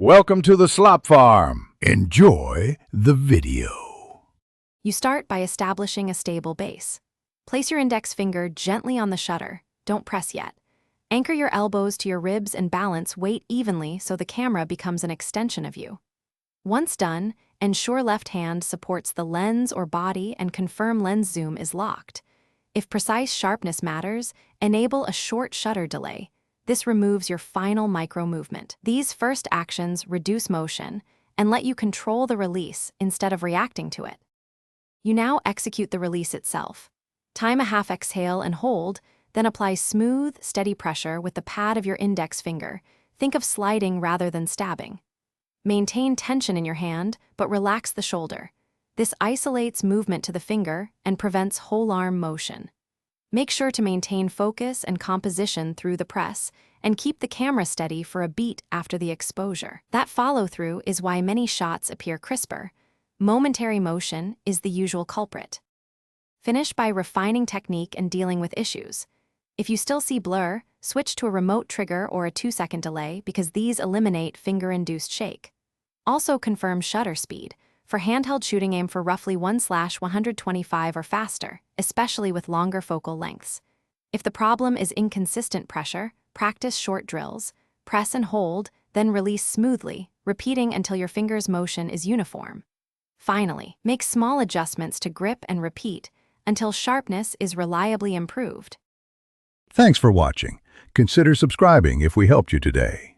Welcome to the Slop Farm. Enjoy the video. You start by establishing a stable base. Place your index finger gently on the shutter. Don't press yet. Anchor your elbows to your ribs and balance weight evenly so the camera becomes an extension of you. Once done, ensure left hand supports the lens or body and confirm lens zoom is locked. If precise sharpness matters, enable a short shutter delay. This removes your final micro movement. These first actions reduce motion and let you control the release instead of reacting to it. You now execute the release itself. Time a half exhale and hold, then apply smooth, steady pressure with the pad of your index finger. Think of sliding rather than stabbing. Maintain tension in your hand, but relax the shoulder. This isolates movement to the finger and prevents whole arm motion. Make sure to maintain focus and composition through the press and keep the camera steady for a beat after the exposure. That follow-through is why many shots appear crisper. Momentary motion is the usual culprit. Finish by refining technique and dealing with issues. If you still see blur, switch to a remote trigger or a 2-second delay because these eliminate finger-induced shake. Also confirm shutter speed. For handheld shooting, aim for roughly 1/125 or faster, especially with longer focal lengths. If the problem is inconsistent pressure, practice short drills, press and hold, then release smoothly, repeating until your finger's motion is uniform. Finally, make small adjustments to grip and repeat until sharpness is reliably improved. Thanks for watching. Consider subscribing if we helped you today.